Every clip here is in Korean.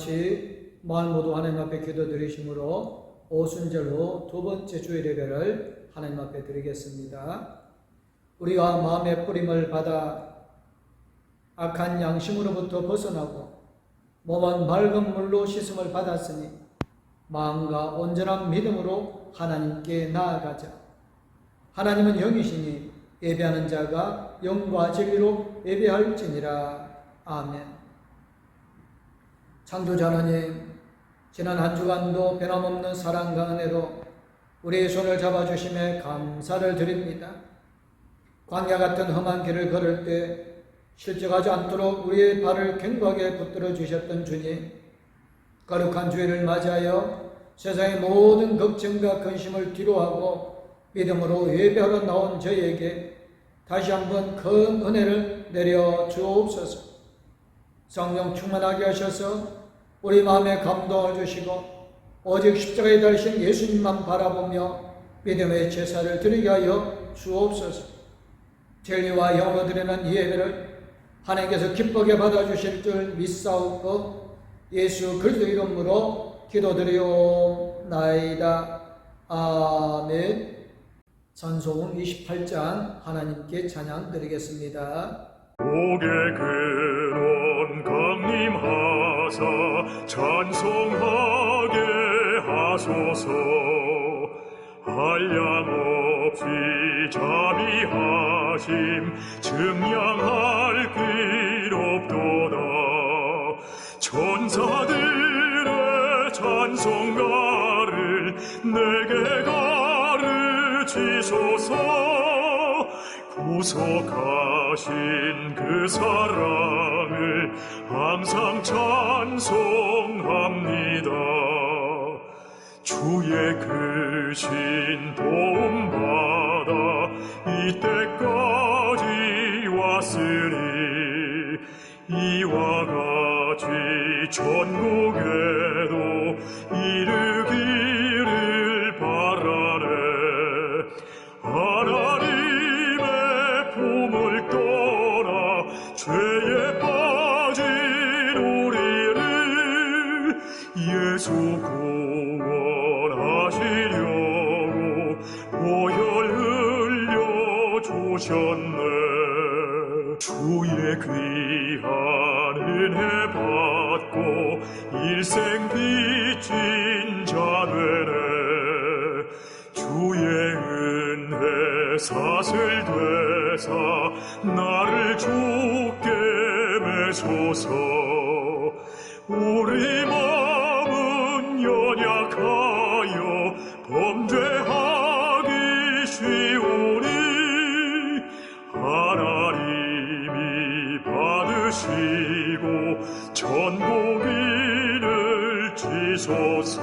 같이 마을 모두 하나님 앞에 기도드리심으로 오순절로 두 번째 주일 예배를 하나님 앞에 드리겠습니다. 우리가 마음의 뿌림을 받아 악한 양심으로부터 벗어나고 몸은 맑은 물로 씻음을 받았으니 마음과 온전한 믿음으로 하나님께 나아가자. 하나님은 영이시니 예배하는 자가 영과 진리로 예배할지니라. 아멘. 창조자 하나님, 지난 한 주간도 변함없는 사랑과 은혜로 우리의 손을 잡아주심에 감사를 드립니다. 광야 같은 험한 길을 걸을 때 실족하지 않도록 우리의 발을 견고하게 붙들어 주셨던 주님, 거룩한 주일을 맞이하여 세상의 모든 걱정과 근심을 뒤로하고 믿음으로 예배하러 나온 저희에게 다시 한번 큰 은혜를 내려 주옵소서. 성령 충만하게 하셔서 우리 마음에 감동을 주시고 오직 십자가에 달리신 예수님만 바라보며 믿음의 제사를 드리게 하여 주옵소서. 진리와 영으로 드리는 이 예배를 하나님께서 기쁘게 받아주실 줄 믿사옵고 예수 그리스도 이름으로 기도드리옵나이다. 아멘. 찬송 28장 하나님께 찬양 드리겠습니다. 목의 근원 강림하사 찬송하게 하소서. 한량없이 자비하심 증량할 길 없도다. 천사들의 찬송가를 내게 가르치소서. 구속하신 그 사랑을 항상 찬송합니다. 주의 크신 도움받아 이때까지 왔으니 이와 같이 천국에도 이르기를 바라네. 하나님의 품을 떠나 죄에 빠진 우리를 예수 구원하시려고 보혈 흘려 주셨네. 주의 귀한 은혜 받고 일생 빚진 자 되네. 주의 은혜 사슬 되사 나를 주께 매소서. 우리 마음은 연약하여 범죄하기 쉬우니 하나님이 받으시고 천국인을 지소서.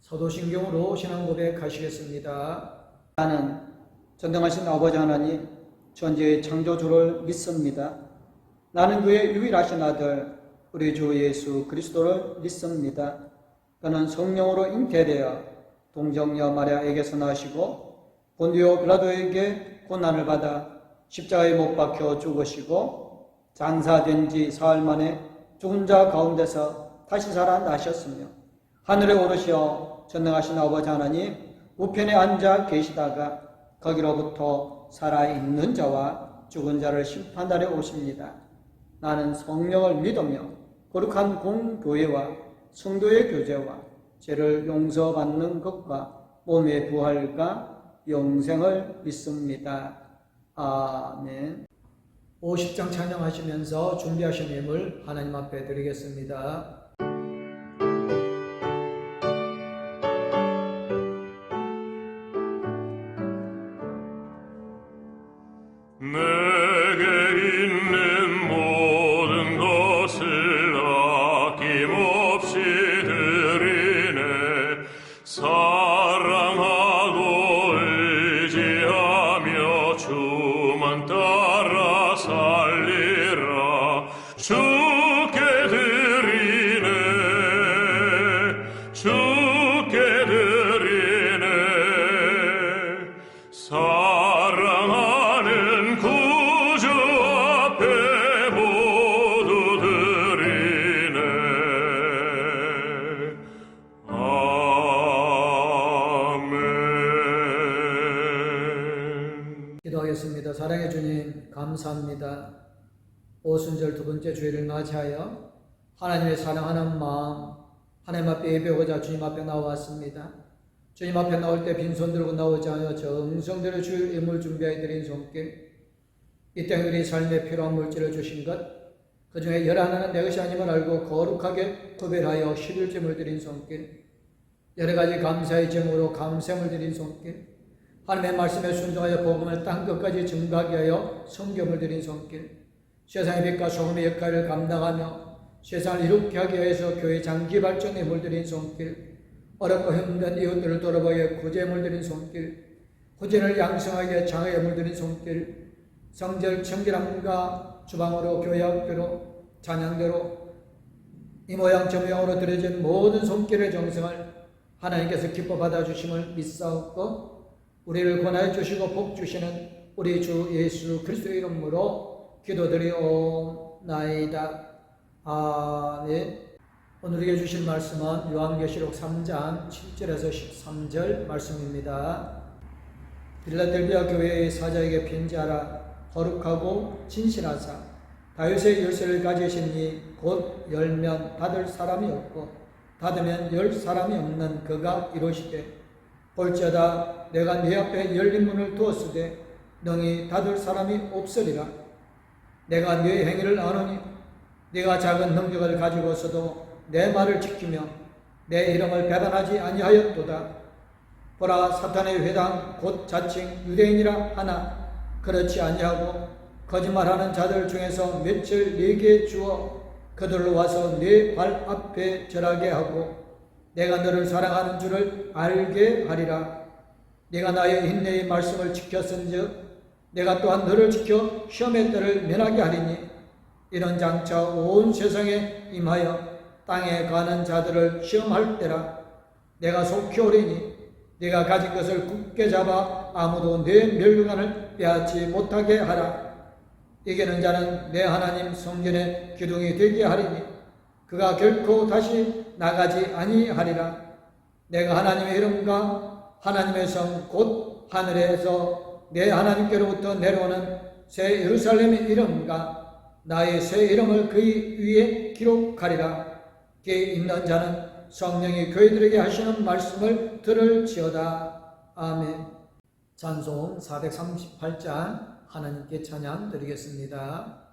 사도신경으로 신앙 고백하시겠습니다. 나는 전능하신 아버지 하나님 천지의 창조주를 믿습니다. 나는 그의 유일하신 아들 우리 주 예수 그리스도를 믿습니다. 그는 성령으로 잉태되어 동정녀 마리아에게서 나시고 본디오 빌라도에게 고난을 받아 십자가에 못 박혀 죽으시고 장사된 지 사흘 만에 죽은 자 가운데서 다시 살아나셨으며 하늘에 오르시어 전능하신 아버지 하나님 우편에 앉아 계시다가 거기로부터 살아있는 자와 죽은 자를 심판하러 오십니다. 나는 성령을 믿으며 거룩한 공교회와 성도의 교제와 죄를 용서받는 것과 몸의 부활과 영생을 믿습니다. 아멘. 50장 찬양하시면서 준비하신 예물 하나님 앞에 드리겠습니다. 내게 있는 모든 것을 아낌없이 드리네. 사랑하고 의지하며 주만 따라 살리라. 주께 드리네. 주께 드리네. 감사합니다. 오순절 두 번째 주일을 맞이하여 하나님의 사랑하는 마음, 하나님 앞에 예배하고자 주님 앞에 나왔습니다. 주님 앞에 나올 때 빈손 들고 나오지 않아 정성대로 주일 예물 준비해 드린 손길, 이 땅 우리 삶에 필요한 물질을 주신 것, 그 중에 열 하나는 내 것이 아님을 알고 거룩하게 구별하여 11제물 드린 손길, 여러 가지 감사의 제물로 감사함을 드린 손길, 하나님의 말씀에 순종하여 복음을 땅 끝까지 증가하게 하여 성경을 드린 손길, 세상의 빛과 소금의 역할을 감당하며 세상을 이롭게 하기 위해서 교회 장기 발전에 물들인 손길, 어렵고 힘든 이웃들을 돌아보여 구제에 드린 손길, 후진을 양성하게 장애에 물들인 손길, 성절 청결함과 주방으로 교회 학교로 찬양대로 이 모양 저 모양으로 드려진 모든 손길의 정성을 하나님께서 기뻐 받아주심을 믿사옵고 우리를 권하여 주시고 복 주시는 우리 주 예수 그리스도의 이름으로 기도드리옵나이다. 아멘. 오늘 우리에게 주실 말씀은 요한계시록 3장 7절에서 13절 말씀입니다. 빌라델비아 교회의 사자에게 편지하라. 거룩하고 진실하사 다윗의 열쇠를 가지신 이 곧 열면 닫을 사람이 없고 닫으면 열 사람이 없는 그가 이루시되 볼지어다 내가 네 앞에 열린 문을 두었으되 능히 닫을 사람이 없으리라. 내가 네 행위를 아노니 네가 작은 능력을 가지고서도 내 말을 지키며 내 이름을 배반하지 아니하였도다. 보라 사탄의 회당 곧 자칭 유대인이라 하나 그렇지 아니하고 거짓말하는 자들 중에서 며칠 네게 주어 그들로 와서 네 발 앞에 절하게 하고 내가 너를 사랑하는 줄을 알게 하리라. 네가 나의 인내의 말씀을 지켰은즉 내가 또한 너를 지켜 시험의 때를 면하게 하리니 이런 장차 온 세상에 임하여 땅에 가는 자들을 시험할 때라. 내가 속히 오리니 네가 가진 것을 굳게 잡아 아무도 내 멸관을 빼앗지 못하게 하라. 이기는 자는 내 하나님 성전의 기둥이 되게 하리니 그가 결코 다시 나가지 아니하리라. 내가 하나님의 이름과 하나님의 성 곧 하늘에서 내 하나님께로부터 내려오는 새 예루살렘의 이름과 나의 새 이름을 그 위에 기록하리라. 귀 있는 자는 성령이 그들에게 하시는 말씀을 들을지어다. 아멘. 찬송 438장 하나님께 찬양 드리겠습니다.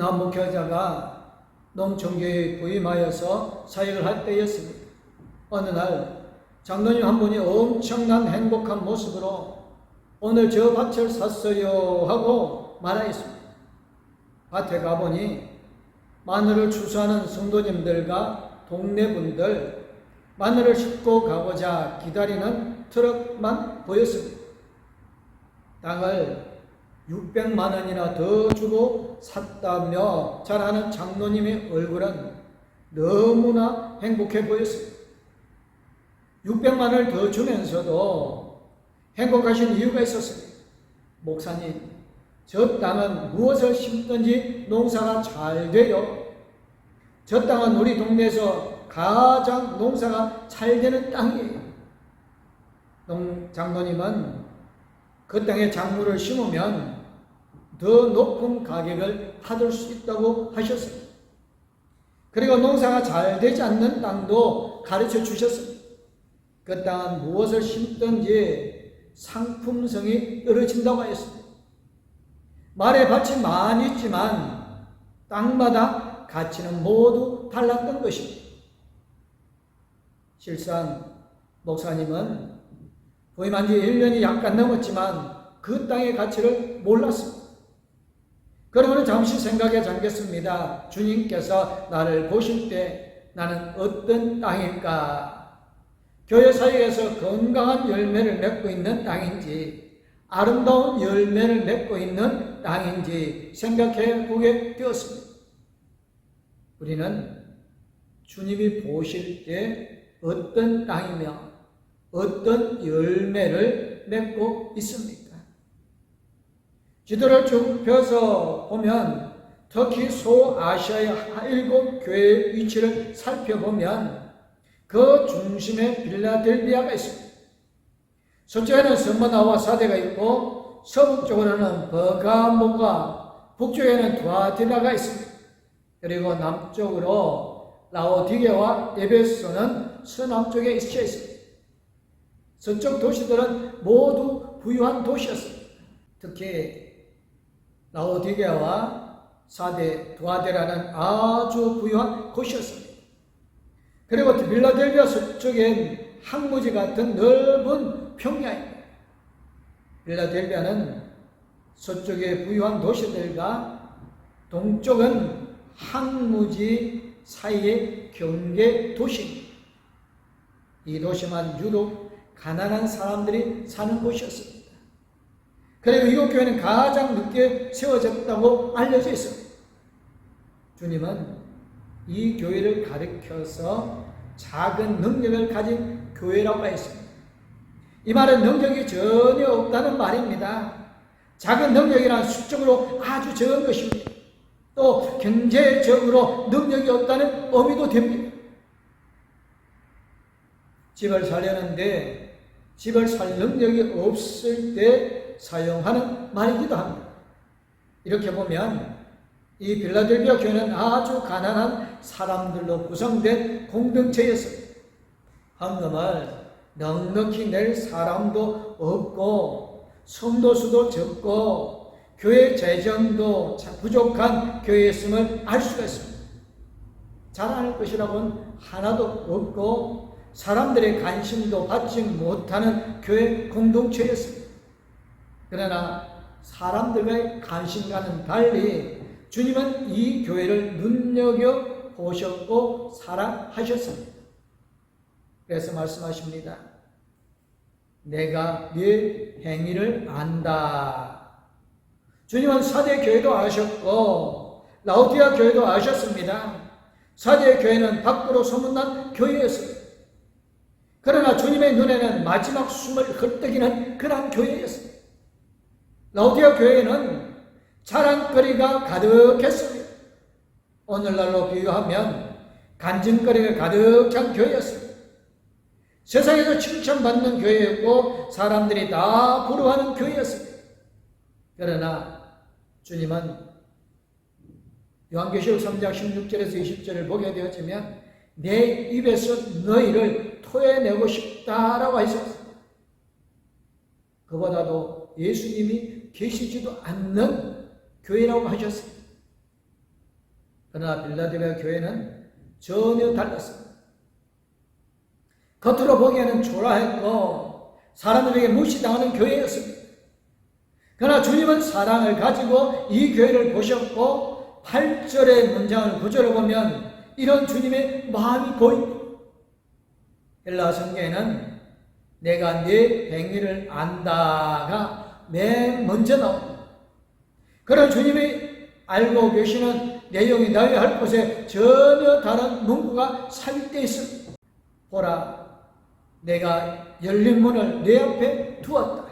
한 목회자가 농촌교회에 부임하여서 사역을 할 때였습니다. 어느 날 장로님 한 분이 엄청난 행복한 모습으로 오늘 저 밭을 샀어요 하고 말하였습니다. 밭에 가보니 마늘을 추수하는 성도님들과 동네 분들 마늘을 싣고 가고자 기다리는 트럭만 보였습니다. 땅을 600만 원이나 더 주고 샀다며 잘하는 장로님의 얼굴은 너무나 행복해 보였습니다. 600만 원을 더 주면서도 행복하신 이유가 있었습니다. 목사님, 저 땅은 무엇을 심든지 농사가 잘 돼요. 저 땅은 우리 동네에서 가장 농사가 잘 되는 땅이에요. 장로님은 그 땅에 작물을 심으면 더 높은 가격을 받을 수 있다고 하셨습니다. 그리고 농사가 잘 되지 않는 땅도 가르쳐 주셨습니다. 그 땅은 무엇을 심든지 상품성이 떨어진다고 하였습니다. 말에 밭이 많이 있지만 땅마다 가치는 모두 달랐던 것입니다. 실상 목사님은 부임한 지 1년이 약간 넘었지만 그 땅의 가치를 몰랐습니다. 그러고는 잠시 생각에 잠겼습니다. 주님께서 나를 보실 때 나는 어떤 땅일까? 교회 사역에서 건강한 열매를 맺고 있는 땅인지 아름다운 열매를 맺고 있는 땅인지 생각해 보게 되었습니다. 우리는 주님이 보실 때 어떤 땅이며 어떤 열매를 맺고 있습니까? 지도를 쭉 펴서 보면 특히 소아시아의 7 교회의 위치를 살펴보면 그 중심에 빌라델비아가 있습니다. 서쪽에는 스무나와 사대가 있고 서북쪽으로는 버가모가, 북쪽에는 두아티라가 있습니다. 그리고 남쪽으로 라오디게와 에베소는 서남쪽에 위치해 있습니다. 서쪽 도시들은 모두 부유한 도시였습니다. 특히 라오디게와 사대, 두아데라는 아주 부유한 곳이었습니다. 그리고 빌라델비아 서쪽엔 항무지 같은 넓은 평야입니다. 빌라델비아는 서쪽의 부유한 도시들과 동쪽은 항무지 사이의 경계 도시입니다. 이 도시만 유독 가난한 사람들이 사는 곳이었습니다. 그리고 이곳 교회는 가장 늦게 세워졌다고 알려져 있습니다. 주님은 이 교회를 가리켜서 작은 능력을 가진 교회라고 했습니다. 이 말은 능력이 전혀 없다는 말입니다. 작은 능력이란 수적으로 아주 적은 것입니다. 또 경제적으로 능력이 없다는 의미도 됩니다. 집을 살려는데 집을 살 능력이 없을 때 사용하는 말이기도 합니다. 이렇게 보면 이 빌라델비아 교회는 아주 가난한 사람들로 구성된 공동체였습니다. 헌금을 넉넉히 낼 사람도 없고 성도수도 적고 교회 재정도 부족한 교회였음을 알 수가 있습니다. 자랑할 것이라고는 하나도 없고 사람들의 관심도 받지 못하는 교회 공동체였습니다. 그러나 사람들과의 관심과는 달리 주님은 이 교회를 눈여겨보셨고 사랑하셨습니다. 그래서 말씀하십니다. 내가 네 행위를 안다. 주님은 사대 교회도 아셨고 라오디아 교회도 아셨습니다. 사대 교회는 밖으로 소문난 교회였습니다. 그러나 주님의 눈에는 마지막 숨을 헐떡이는 그런 교회였습니다. 라오디아 교회는 자랑거리가 가득했습니다. 오늘날로 비유하면 간증거리가 가득한 교회였습니다. 세상에서 칭찬받는 교회였고 사람들이 다 부러워하는 교회였습니다. 그러나 주님은 요한계시록 3장 16절에서 20절을 보게 되어지면 내 입에서 너희를 토해내고 싶다라고 하셨습니다. 그보다도 예수님이 계시지도 않는 교회라고 하셨습니다. 그러나 빌라델피아 교회는 전혀 달랐습니다. 겉으로 보기에는 초라했고 사람들에게 무시당하는 교회였습니다. 그러나 주님은 사랑을 가지고 이 교회를 보셨고 8절의 문장을 구절을 보면 이런 주님의 마음이 보입니다. 헬라 성경에는 내가 네 행위를 안다가 맨 먼저 나옵니다. 그런 주님이 알고 계시는 내용이 나의 할 곳에 전혀 다른 문구가 삽입되어 있습니다. 보라, 내가 열린 문을 내 앞에 두었다.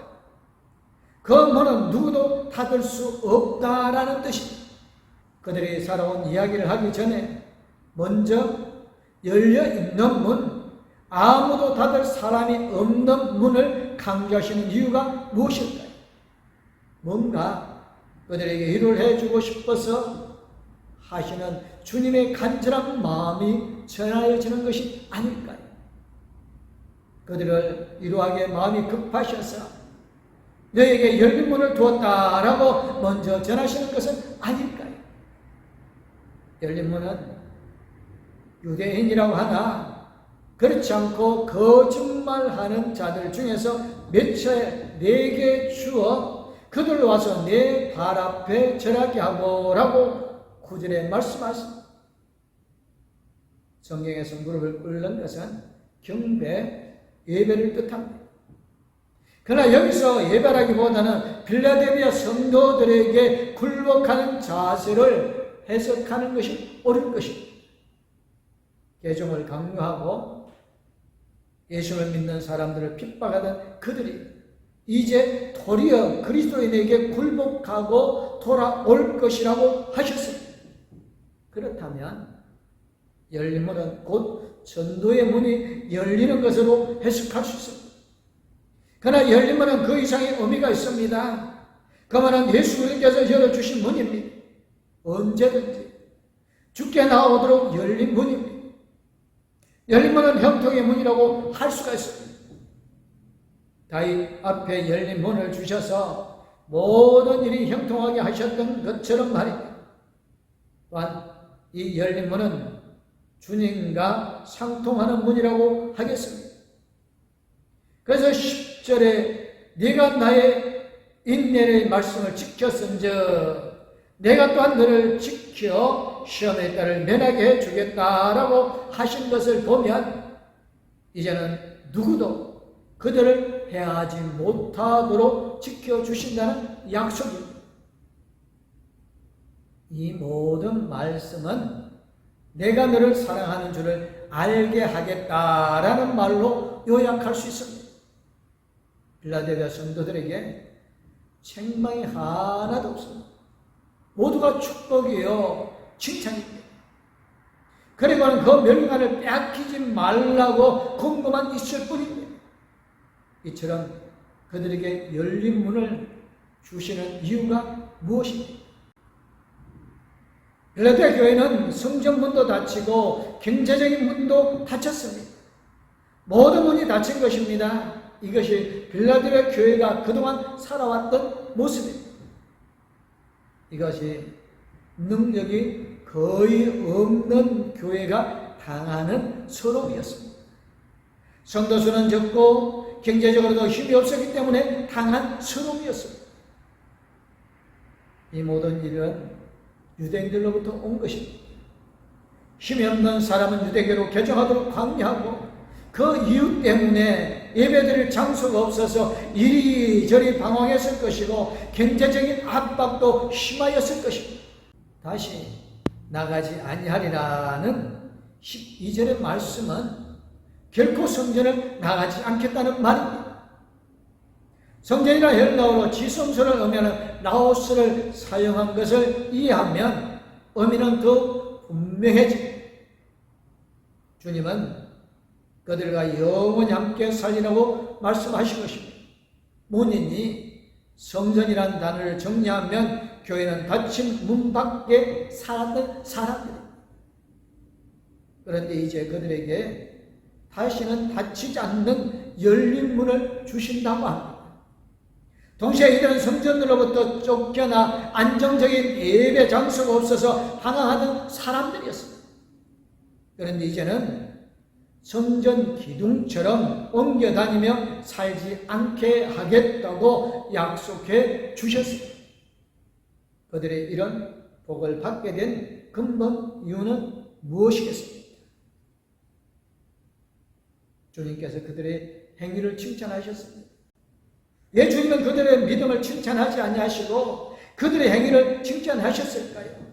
그 문은 누구도 닫을 수 없다라는 뜻입니다. 그들이 살아온 이야기를 하기 전에 먼저 열려있는 문, 아무도 닫을 사람이 없는 문을 강조하시는 이유가 무엇일까요? 뭔가 그들에게 일을 해주고 싶어서 하시는 주님의 간절한 마음이 전하여지는 것이 아닐까요? 그들을 위로하기에 마음이 급하셔서 너에게 열린 문을 두었다라고 먼저 전하시는 것은 아닐까요? 열린 문은 유대인이라고 하나 그렇지 않고 거짓말하는 자들 중에서 몇차에 내게 주어 그들로 와서 내 발 앞에 절하게 하고라고 9절에 말씀하십니다. 성경에서 무릎을 꿇는 것은 경배, 예배를 뜻합니다. 그러나 여기서 예배라기보다는 빌라델피아 성도들에게 굴복하는 자세를 해석하는 것이 옳은 것입니다. 개종을 강요하고 예수를 믿는 사람들을 핍박하던 그들이 이제 도리어 그리스도인에게 굴복하고 돌아올 것이라고 하셨습니다. 그렇다면 열린 문은 곧 전도의 문이 열리는 것으로 해석할 수 있습니다. 그러나 열린 문은 그 이상의 의미가 있습니다. 그 문은 예수님께서 열어주신 문입니다. 언제든지 주께 나오도록 열린 문입니다. 열린 문은 형통의 문이라고 할 수가 있습니다. 다윗 앞에 열린 문을 주셔서 모든 일이 형통하게 하셨던 것처럼 말입니다. 또한 이 열린 문은 주님과 상통하는 문이라고 하겠습니다. 그래서 10절에 네가 나의 인내의 말씀을 지켰은즉 내가 또한 너를 지켜 시험의 딸을 면하게 해주겠다라고 하신 것을 보면 이제는 누구도 그들을 해하지 못하도록 지켜주신다는 약속입니다. 이 모든 말씀은 내가 너를 사랑하는 줄을 알게 하겠다라는 말로 요약할 수 있습니다. 빌라델피아 성도들에게 책망이 하나도 없습니다. 모두가 축복이요 칭찬입니다. 그리고는 그 멸관을 빼앗기지 말라고 공고만 있을 뿐입니다. 이처럼 그들에게 열린 문을 주시는 이유가 무엇입니까? 빌라델피아 교회는 성전문도 닫히고 경제적인 문도 닫혔습니다. 모든 문이 닫힌 것입니다. 이것이 빌라델피아 교회가 그동안 살아왔던 모습입니다. 이것이 능력이 거의 없는 교회가 당하는 서러움이었습니다. 성도 수는 적고 경제적으로도 힘이 없었기 때문에 당한 서러움이었습니다. 이 모든 일은 유대인들로부터 온 것입니다. 힘이 없는 사람은 유대교로 개종하도록 강요하고 그 이유 때문에 예배드릴 장소가 없어서 이리저리 방황했을 것이고 경제적인 압박도 심하였을 것입니다. 다시 나가지 아니하리라는 12절의 말씀은 결코 성전을 나가지 않겠다는 말입니다. 성전이나 헬라어로 지성소를 의미하는 라오스를 사용한 것을 이해하면 의미는 더 분명해집니다. 주님은 그들과 영원히 함께 살리라고 말씀하신 것입니다. 문이니 성전이라는 단어를 정리하면 교회는 닫힌 문 밖에 살았던 사람들입니다. 그런데 이제 그들에게 다시는 닫히지 않는 열린 문을 주신다고 합니다. 동시에 이들은 성전으로부터 쫓겨나 안정적인 예배 장소가 없어서 방황하는 사람들이었습니다. 그런데 이제는 성전 기둥처럼 옮겨 다니며 살지 않게 하겠다고 약속해 주셨습니다. 그들의 이런 복을 받게 된 근본 이유는 무엇이겠습니까? 주님께서 그들의 행위를 칭찬하셨습니다. 왜 주님은 그들의 믿음을 칭찬하지 아니하시고 그들의 행위를 칭찬하셨을까요?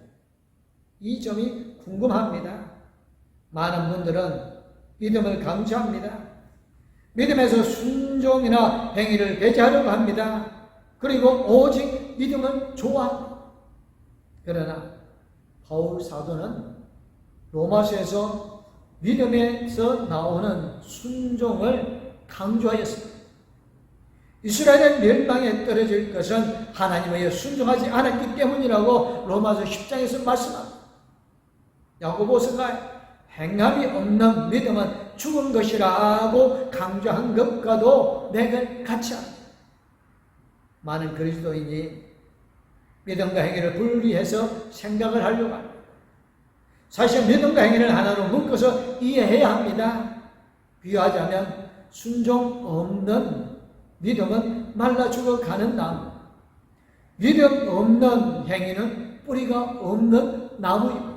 이 점이 궁금합니다. 많은 분들은 믿음을 강조합니다. 믿음에서 순종이나 행위를 배제하려고 합니다. 그리고 오직 믿음을 좋아합니다. 그러나 바울 사도는 로마서에서 믿음에서 나오는 순종을 강조하였습니다. 이스라엘의 멸망에 떨어질 것은 하나님에 순종하지 않았기 때문이라고 로마서 10장에서 말씀합니다. 야고보서가 행함이 없는 믿음은 죽은 것이라고 강조한 것과도 맥을 같이 합니다. 많은 그리스도인이 믿음과 행위를 분리해서 생각을 하려고 합니다. 사실 믿음과 행위를 하나로 묶어서 이해해야 합니다. 비유하자면 순종 없는 믿음은 말라 죽어가는 나무, 믿음 없는 행위는 뿌리가 없는 나무입니다.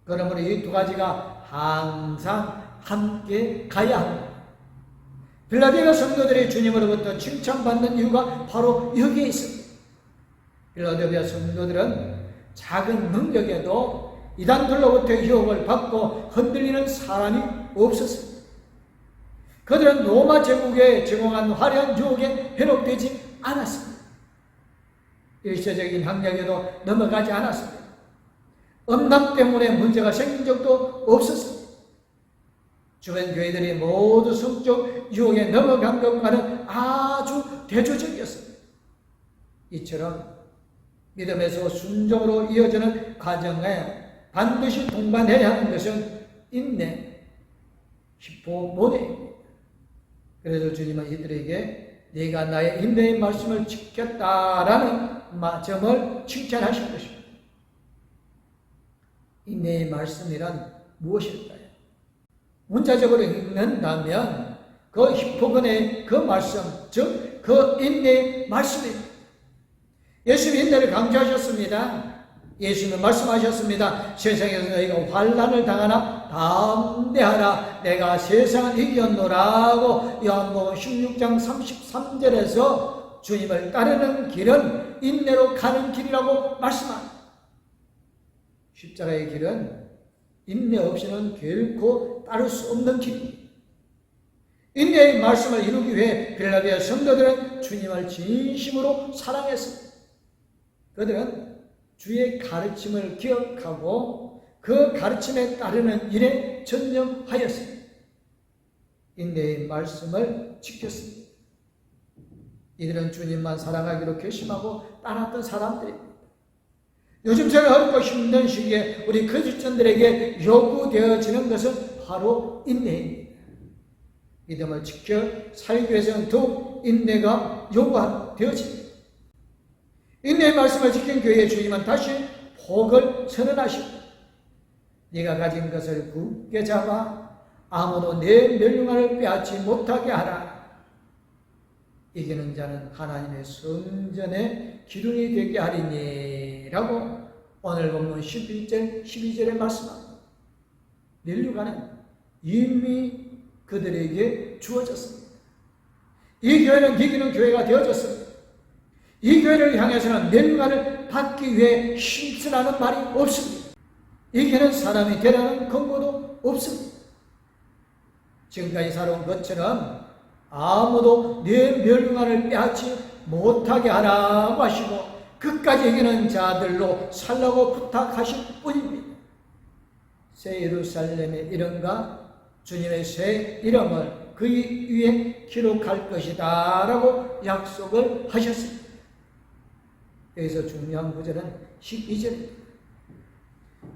그러므로 이 두 가지가 항상 함께 가야 합니다. 빌라델피아 성도들이 주님으로부터 칭찬받는 이유가 바로 여기에 있습니다. 빌라델피아 성도들은 작은 능력에도 이단들로부터 유혹을 받고 흔들리는 사람이 없었습니다. 그들은 로마 제국에 제공한 화려한 유혹에 현혹되지 않았습니다. 일시적인 학력에도 넘어가지 않았습니다. 음란 때문에 문제가 생긴 적도 없었습니다. 주변 교회들이 모두 성적 유혹에 넘어간 것과는 아주 대조적이었습니다. 이처럼 믿음에서 순종으로 이어지는 과정에 반드시 동반해야 하는 것은 인내, 기포, 모대입니다. 그래서 주님은 이들에게 네가 나의 인내의 말씀을 지켰다라는 점을 칭찬하신 것입니다. 인내의 말씀이란 무엇일까요? 문자적으로 읽는다면 그 히포근의 그 말씀, 즉 그 인내의 말씀입니다. 예수님이 인내를 강조하셨습니다. 예수님은 말씀하셨습니다. 세상에서 너희가 환난을 당하나 담대하라. 내가 세상을 이겼노라고 요한복음 16장 33절에서 주님을 따르는 길은 인내로 가는 길이라고 말씀합니다. 십자가의 길은 인내 없이는 결코 따를 수 없는 길입니다. 인내의 말씀을 이루기 위해 빌라델피아 성도들은 주님을 진심으로 사랑했습니다. 그들은 주의 가르침을 기억하고 그 가르침에 따르는 일에 전념하였습니다. 인내의 말씀을 지켰습니다. 이들은 주님만 사랑하기로 결심하고 따랐던 사람들입니다. 요즘처럼 어렵고 힘든 시기에 우리 그리스도인들에게 요구되어지는 것은 바로 인내입니다. 믿음을 지켜 살기 위해서는 더욱 인내가 요구되어집니다. 인내의 말씀을 지킨 교회의 주님은 다시 복을 선언하십니다. 네가 가진 것을 굳게 잡아 아무도 내 멸망을 빼앗지 못하게 하라. 이기는 자는 하나님의 성전의 기둥이 되게 하리니 라고 오늘 본문 11절 12절에 말씀합니다. 멸류관은 이미 그들에게 주어졌습니다. 이 교회는 이기는 교회가 되어졌습니다. 이 교회를 향해서는 멸류관을 받기 위해 힘쓰라는 말이 없습니다. 이 교회는 사람이 되라는 근거도 없습니다. 지금까지 살아온 것처럼 아무도 내 멸류관을 빼앗지 못하게 하라고 하시고 끝까지 이기는 자들로 살라고 부탁하실 뿐입니다. 새 예루살렘의 이름과 주님의 새 이름을 그 위에 기록할 것이다 라고 약속을 하셨습니다. 여기서 중요한 구절은 12절입니다.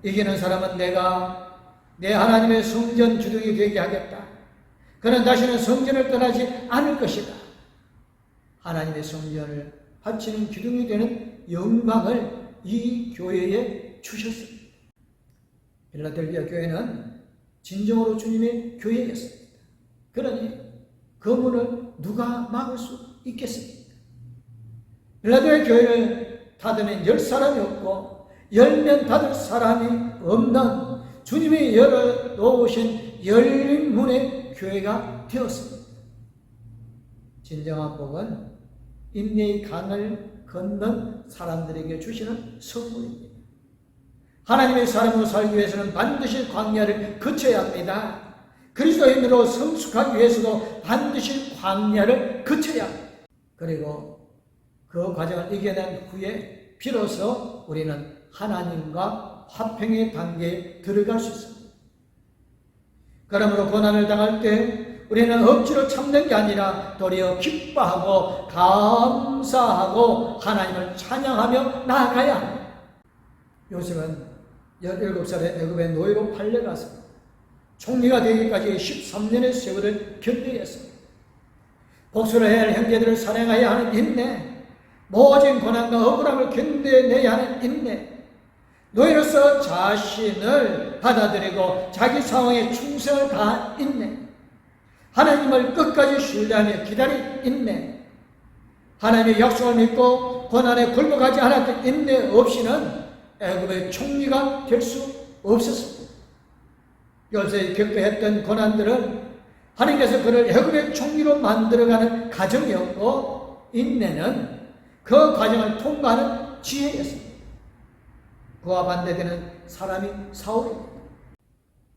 이기는 사람은 내가 내 하나님의 성전 주둥이 되게 하겠다. 그는 다시는 성전을 떠나지 않을 것이다. 하나님의 성전을 바치는 기둥이 되는 영광을 이 교회에 주셨습니다. 필라델피아 교회는 진정으로 주님의 교회였습니다. 그러니 그 문을 누가 막을 수 있겠습니까? 필라델피아 교회를 닫으면 10사람이 없고 열면 닫을 사람이 없는 주님이 열어놓으신 열린 문의 교회가 되었습니다. 진정한 복은 인내의 강을 건넌 사람들에게 주시는 선물입니다. 하나님의 사람으로 살기 위해서는 반드시 광야를 거쳐야 합니다. 그리스도인으로 성숙하기 위해서도 반드시 광야를 거쳐야 합니다. 그리고 그 과정을 이겨낸 후에 비로소 우리는 하나님과 화평의 단계에 들어갈 수 있습니다. 그러므로 고난을 당할 때 우리는 억지로 참는 게 아니라 도리어 기뻐하고 감사하고 하나님을 찬양하며 나아가야 합니다. 요셉은 17살에 애굽의 노예로 팔려갔습니다. 총리가 되기까지 13년의 세월을 견뎌야 했습니다. 복수를 해야 할 형제들을 사랑해야 하는 인내, 모진 고난과 억울함을 견뎌내야 하는 인내, 노예로서 자신을 받아들이고 자기 상황에 충성을 다한 인내, 하나님을 끝까지 신뢰하며 기다린 인내, 하나님의 약속을 믿고 고난에 굴복하지 않았던 인내 없이는 애굽의 총리가 될 수 없었습니다. 요셉이 겪어야 했던 고난들은 하나님께서 그를 애굽의 총리로 만들어가는 과정이었고, 인내는 그 과정을 통과하는 지혜였습니다. 그와 반대되는 사람이 사울입니다.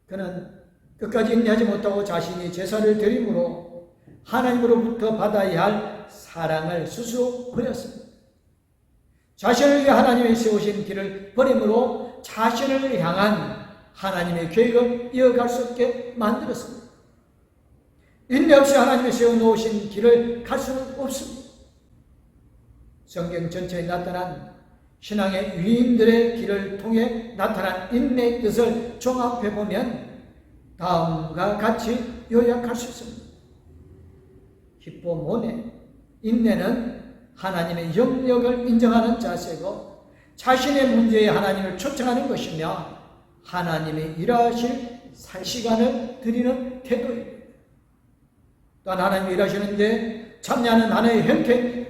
그는 끝까지 인내하지 못하고 자신이 제사를 드림으로 하나님으로부터 받아야 할 사랑을 스스로 버렸습니다. 자신을 위해 하나님이 세우신 길을 버림으로 자신을 향한 하나님의 계획을 이어갈 수 없게 만들었습니다. 인내 없이 하나님이 세워놓으신 길을 갈 수는 없습니다. 성경 전체에 나타난 신앙의 위인들의 길을 통해 나타난 인내의 뜻을 종합해보면 다음과 같이 요약할 수 있습니다. 히포모네, 인내는 하나님의 영역을 인정하는 자세고 자신의 문제에 하나님을 초청하는 것이며 하나님이 일하실 시간을 드리는 태도입니다. 또한 하나님이 일하시는데 참여하는 하나의 형태입니다.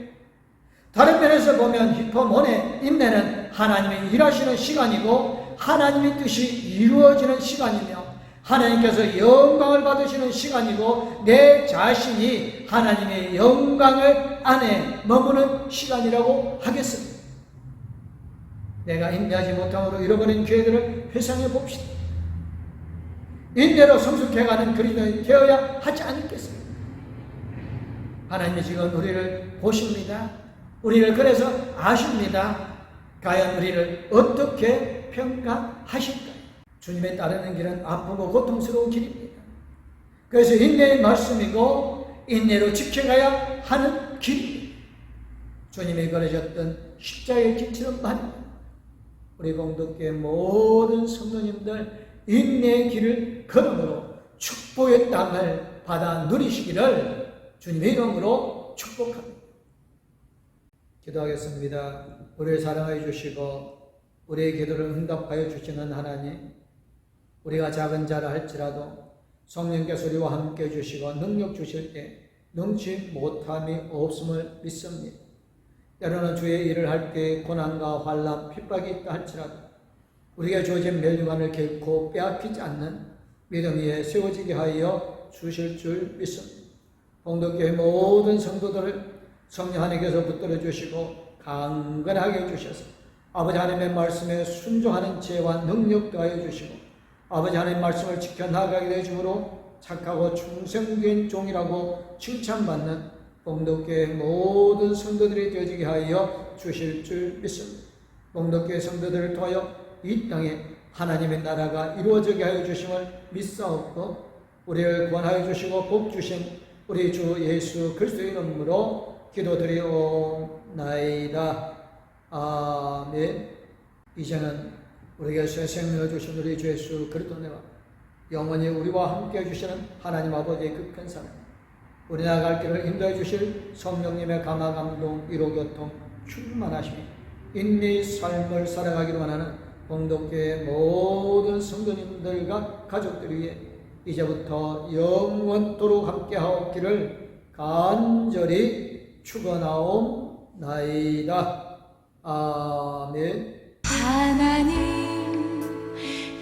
다른 면에서 보면 히포모네, 인내는 하나님이 일하시는 시간이고 하나님의 뜻이 이루어지는 시간이며 하나님께서 영광을 받으시는 시간이고 내 자신이 하나님의 영광을 안에 머무는 시간이라고 하겠습니다. 내가 인내하지 못함으로 잃어버린 기회들을 회상해 봅시다. 인내로 성숙해가는 그리스도인이 되어야 하지 않겠습니까? 하나님이 지금 우리를 보십니다. 우리를 그래서 아십니다. 과연 우리를 어떻게 평가하실까요? 주님에 따르는 길은 아프고 고통스러운 길입니다. 그래서 인내의 말씀이고 인내로 지켜가야 하는 길입니다. 주님이 걸으셨던 십자가의 길처럼 말입니다. 우리 공덕교회 모든 성도님들 인내의 길을 걸음으로 축복의 땅을 받아 누리시기를 주님의 이름으로 축복합니다. 기도하겠습니다. 우리를 사랑하여 주시고 우리의 기도를 응답하여 주시는 하나님, 우리가 작은 자라 할지라도 성령께서 우리와 함께 해주시고 능력 주실 때 능치 못함이 없음을 믿습니다. 때로는 주의 일을 할 때 고난과 환난, 핍박이 있다 할지라도 우리가 주어진 멸류관을 결코 빼앗기지 않는 믿음 위에 세워지게 하여 주실 줄 믿습니다. 공덕교회 모든 성도들을 성령 하나님께서 붙들어 주시고 강건하게 해주셔서 아버지 하나님의 말씀에 순종하는 지혜와 능력 더하여 주시고 아버지 하나님의 말씀을 지켜나가게 되심으로 착하고 충성된 종이라고 칭찬받는 공덕교회 모든 성도들이 되어지게 하여 주실 줄 믿습니다. 공덕교회 성도들을 통하여 이 땅에 하나님의 나라가 이루어지게 하여 주심을 믿사옵고 우리를 구원하여 주시고 복 주신 우리 주 예수 그리스도의 이름으로 기도드리옵나이다. 아멘. 이제는 우리에게 새 생명을 주신 우리 주 예수 그리스도와 영원히 우리와 함께 해주시는 하나님 아버지의 그 큰 사랑, 우리 나갈 길을 인도해 주실 성령님의 감화 감동 위로 교통 충만하시며 인리 삶을 살아가기로 원하는 봉독교회 모든 성도님들과 가족들 위해 이제부터 영원토록 함께하옵기를 간절히 축원하옵나이다. 아멘. 하나님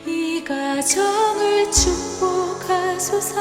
이 가정을 축복하소서.